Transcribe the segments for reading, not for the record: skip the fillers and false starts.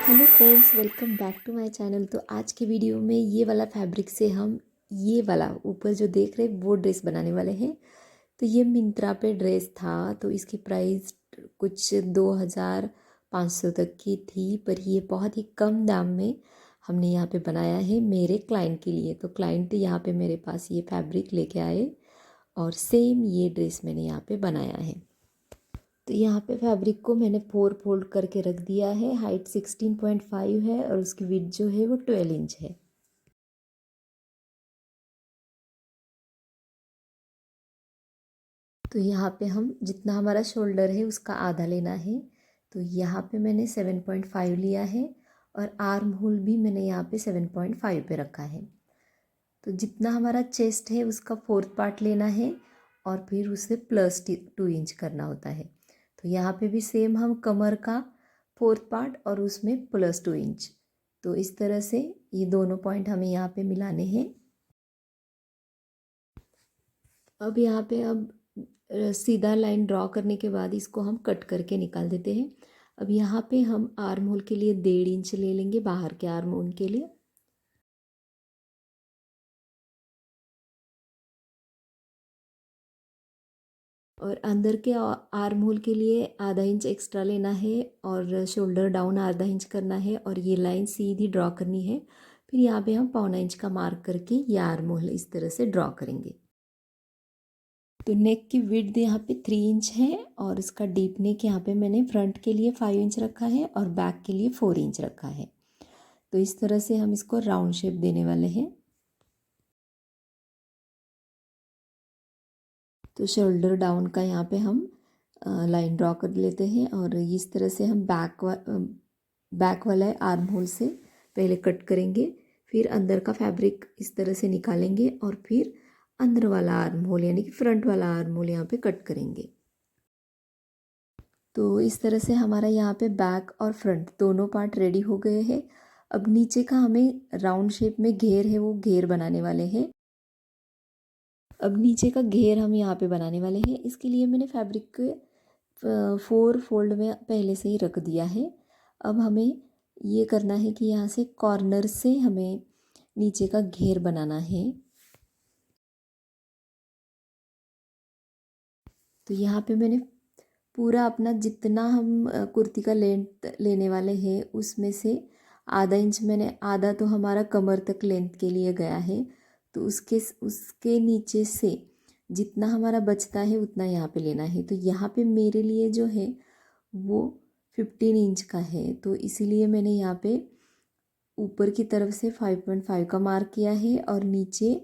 Hello friends, welcome back to my channel. तो आज के वीडियो में ये वाला फैब्रिक से हम ये वाला ऊपर जो देख रहे हैं वो ड्रेस बनाने वाले हैं। तो ये मिंत्रा पे ड्रेस था, तो इसकी प्राइस कुछ 2500 तक की थी, पर ये बहुत ही कम दाम में हमने यहाँ पे बनाया है मेरे क्लाइंट के लिए। तो क्लाइंट यहाँ पे मेरे पास ये फैब्रिक लेके आए और सेम ये ड्रेस मैंने यहाँ पे बनाया है। तो यहाँ पे फैब्रिक को मैंने 4 फोल्ड करके रख दिया है। हाइट 16.5 है और उसकी विड्थ जो है वो 12 इंच है। तो यहाँ पे हम जितना हमारा शोल्डर है उसका आधा लेना है। तो यहाँ पे मैंने 7.5 लिया है और आर्म होल भी मैंने यहाँ पे 7.5 पे रखा है। तो जितना हमारा चेस्ट है उसका 4th पार्ट लेना है और फिर उसे +2 इंच करना होता है। तो यहाँ पे भी सेम हम कमर का 4th पार्ट और उसमें +2 इंच। तो इस तरह से ये दोनों पॉइंट हमें यहाँ पे मिलाने हैं। अब यहाँ पे सीधा लाइन ड्रॉ करने के बाद इसको हम कट करके निकाल देते हैं। अब यहाँ पे हम आर्म होल के लिए 1.5 इंच ले लेंगे, बाहर के आर्म होल के लिए। और अंदर के आर्म होल के लिए आधा इंच एक्स्ट्रा लेना है और शोल्डर डाउन आधा इंच करना है और ये लाइन सीधी ड्रॉ करनी है। फिर यहाँ पे हम 1.25 इंच का मार्क करके ये आर्म होल इस तरह से ड्रॉ करेंगे। तो नेक की विड्थ यहाँ पे 3 इंच है और इसका डीप नेक यहाँ पे मैंने फ्रंट के लिए 5 इंच रखा है और बैक के लिए 4 इंच रखा है। तो इस तरह से हम इसको राउंड शेप देने वाले हैं। तो शोल्डर डाउन का यहाँ पे हम लाइन ड्रॉ कर लेते हैं और इस तरह से हम बैक वाला आर्म होल से पहले कट करेंगे, फिर अंदर का फैब्रिक इस तरह से निकालेंगे और फिर अंदर वाला आर्म होल यानी कि फ्रंट वाला आर्म होल यहाँ पे कट करेंगे। तो इस तरह से हमारा यहाँ पे बैक और फ्रंट दोनों पार्ट रेडी हो गए हैं। अब नीचे का हमें राउंड शेप में घेर है वो घेर बनाने वाले हैं। अब नीचे का घेर हम यहाँ पे बनाने वाले हैं। इसके लिए मैंने फैब्रिक के 4 फोल्ड में पहले से ही रख दिया है। अब हमें ये करना है कि यहाँ से कॉर्नर से हमें नीचे का घेर बनाना है। तो यहाँ पे मैंने पूरा अपना जितना हम कुर्ती का लेंथ लेने वाले हैं उसमें से आधा इंच मैंने, आधा तो हमारा कमर तक लेंथ के लिए गया है। तो उसके उसके नीचे से जितना हमारा बचता है उतना यहाँ पे लेना है। तो यहाँ पे मेरे लिए जो है वो 15 इंच का है, तो इसीलिए मैंने यहाँ पे ऊपर की तरफ से 5.5 का मार्क किया है और नीचे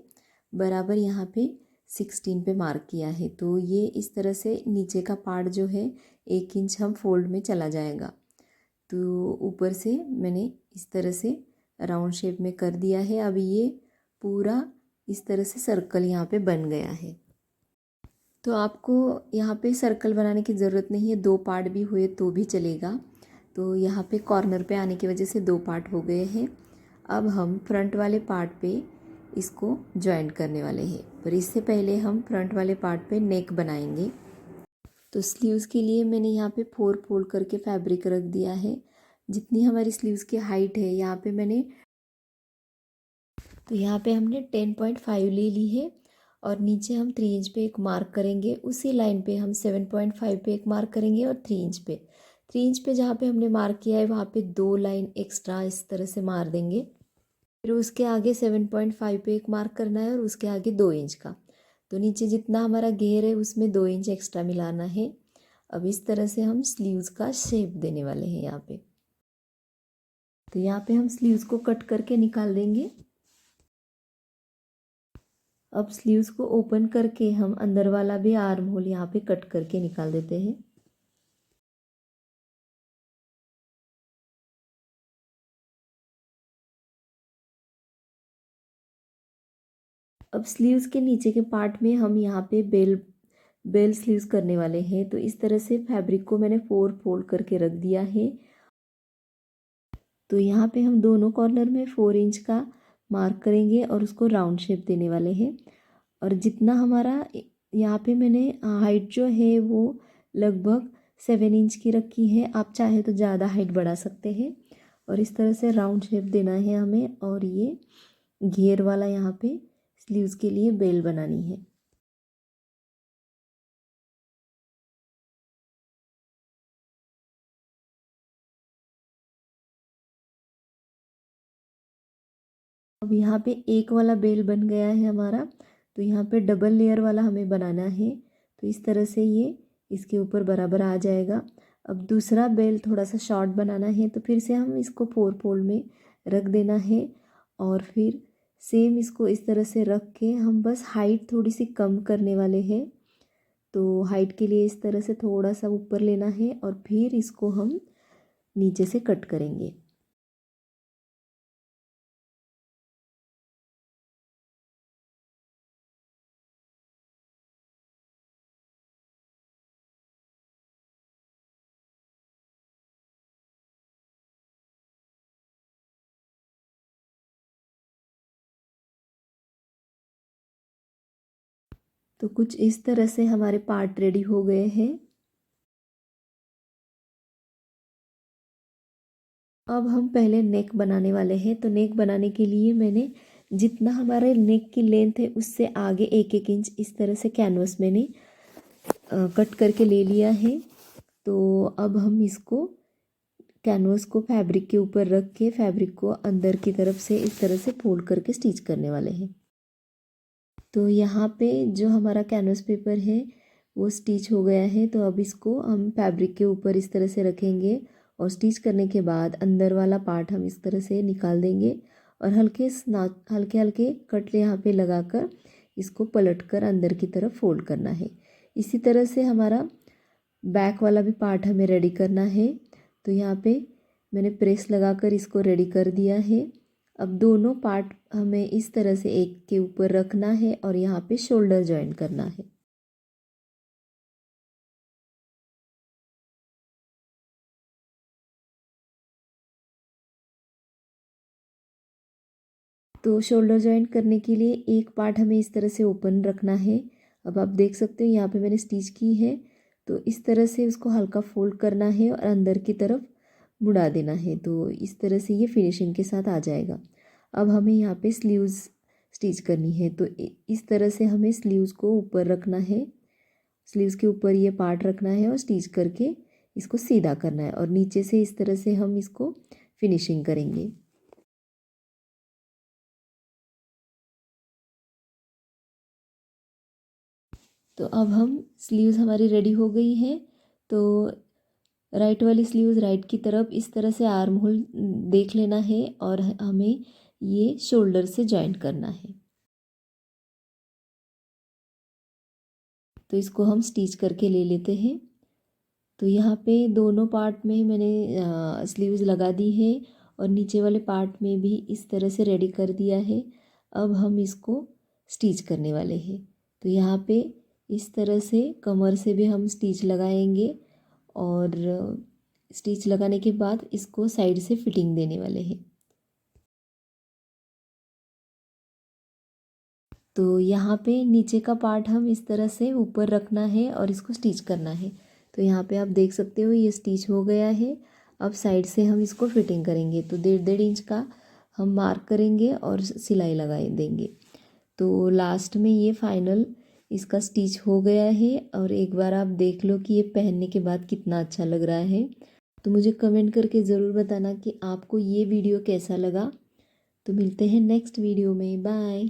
बराबर यहाँ पे 16 पे मार्क किया है। तो ये इस तरह से नीचे का पार्ट जो है 1 इंच हम फोल्ड में चला जाएगा। तो ऊपर से मैंने इस तरह से राउंड शेप में कर दिया है। अब ये पूरा इस तरह से सर्कल यहाँ पे बन गया है। तो आपको यहाँ पे सर्कल बनाने की ज़रूरत नहीं है, 2 पार्ट भी हुए तो भी चलेगा। तो यहाँ पे कॉर्नर पे आने की वजह से 2 पार्ट हो गए हैं। अब हम फ्रंट वाले पार्ट पे इसको जॉइन करने वाले हैं, पर इससे पहले हम फ्रंट वाले पार्ट पे नेक बनाएंगे। तो स्लीव्स के लिए मैंने यहाँ पे 4 फोल्ड करके फैब्रिक रख दिया है। जितनी हमारी स्लीव्स की हाइट है यहाँ पे मैंने, तो यहाँ पे हमने 10.5 ले ली है और नीचे हम 3 इंच पे एक मार्क करेंगे। उसी लाइन पे हम 7.5 पे एक मार्क करेंगे और 3 इंच पे, 3 इंच पे जहाँ पे हमने मार्क किया है वहाँ पे 2 लाइन एक्स्ट्रा इस तरह से मार देंगे। फिर उसके आगे 7.5 पे एक मार्क करना है और उसके आगे 2 इंच का। तो नीचे जितना हमारा घेर है उसमें 2 इंच एक्स्ट्रा मिलाना है। अब इस तरह से हम स्लीव्स का शेप देने वाले हैं यहाँ पे। तो यहाँ पे हम स्लीव्स को कट करके निकाल देंगे। अब स्लीव्स को ओपन करके हम अंदर वाला भी आर्म होल यहाँ पे कट करके निकाल देते हैं। अब स्लीव्स के नीचे के पार्ट में हम यहाँ पे बेल स्लीव्स करने वाले हैं। तो इस तरह से फैब्रिक को मैंने 4 फोल्ड करके रख दिया है। तो यहाँ पे हम दोनों कॉर्नर में 4 इंच का मार्क करेंगे और उसको राउंड शेप देने वाले हैं। और जितना हमारा यहाँ पे मैंने हाइट जो है वो लगभग 7 इंच की रखी है। आप चाहे तो ज़्यादा हाइट बढ़ा सकते हैं। और इस तरह से राउंड शेप देना है हमें, और ये घेर वाला यहाँ पे स्लीव्स के लिए बेल बनानी है। अब यहाँ पे एक वाला बेल बन गया है हमारा, तो यहाँ पे डबल लेयर वाला हमें बनाना है। तो इस तरह से ये इसके ऊपर बराबर आ जाएगा। अब दूसरा बेल थोड़ा सा शॉर्ट बनाना है, तो फिर से हम इसको 4 फोल्ड में रख देना है, और फिर सेम इसको इस तरह से रख के हम बस हाइट थोड़ी सी कम करने वाले हैं। तो हाइट के लिए इस तरह से थोड़ा सा ऊपर लेना है, और फिर इसको हम नीचे से कट करेंगे। तो कुछ इस तरह से हमारे पार्ट रेडी हो गए हैं। अब हम पहले नेक बनाने वाले हैं। तो नेक बनाने के लिए मैंने जितना हमारे नेक की लेंथ है उससे आगे 1-1 इंच इस तरह से कैनवस मैंने कट करके ले लिया है। तो अब हम इसको कैनवस को फैब्रिक के ऊपर रख के फैब्रिक को अंदर की तरफ से इस तरह से फोल्ड करके स्टिच करने वाले हैं। तो यहाँ पे जो हमारा कैनवस पेपर है वो स्टिच हो गया है। तो अब इसको हम फैब्रिक के ऊपर इस तरह से रखेंगे, और स्टिच करने के बाद अंदर वाला पार्ट हम इस तरह से निकाल देंगे, और हल्के हल्के कट यहाँ पे लगाकर इसको पलट कर अंदर की तरफ फोल्ड करना है। इसी तरह से हमारा बैक वाला भी पार्ट हमें रेडी करना है। तो यहाँ पे मैंने प्रेस लगाकर इसको रेडी कर दिया है। अब दोनों पार्ट हमें इस तरह से एक के ऊपर रखना है, और यहाँ पे शोल्डर जॉइन करना है। तो शोल्डर जॉइन करने के लिए एक पार्ट हमें इस तरह से ओपन रखना है। अब आप देख सकते हो यहाँ पे मैंने स्टिच की है। तो इस तरह से उसको हल्का फोल्ड करना है और अंदर की तरफ मुड़ा देना है। तो इस तरह से ये फिनिशिंग के साथ आ जाएगा। अब हमें यहाँ पे स्लीव्स स्टिच करनी है। तो इस तरह से हमें स्लीव्स को ऊपर रखना है, स्लीव्स के ऊपर ये पार्ट रखना है और स्टिच करके इसको सीधा करना है, और नीचे से इस तरह से हम इसको फिनिशिंग करेंगे। तो अब हम स्लीव्स हमारी रेडी हो गई हैं। तो राइट वाली स्लीव्स राइट की तरफ इस तरह से आर्म होल देख लेना है, और हमें ये शोल्डर से जॉइन करना है। तो इसको हम स्टिच करके ले लेते हैं। तो यहाँ पे दोनों पार्ट में मैंने स्लीव्स लगा दी है, और नीचे वाले पार्ट में भी इस तरह से रेडी कर दिया है। अब हम इसको स्टिच करने वाले हैं। तो यहाँ पे इस तरह से कमर से भी हम स्टिच लगाएंगे, और स्टिच लगाने के बाद इसको साइड से फिटिंग देने वाले हैं। तो यहाँ पे नीचे का पार्ट हम इस तरह से ऊपर रखना है और इसको स्टिच करना है। तो यहाँ पे आप देख सकते हो ये स्टिच हो गया है। अब साइड से हम इसको फिटिंग करेंगे। तो 1.5-1.5 इंच का हम मार्क करेंगे और सिलाई लगा देंगे। तो लास्ट में ये फाइनल इसका स्टिच हो गया है, और एक बार आप देख लो कि ये पहनने के बाद कितना अच्छा लग रहा है। तो मुझे कमेंट करके ज़रूर बताना कि आपको ये वीडियो कैसा लगा। तो मिलते हैं नेक्स्ट वीडियो में। बाय।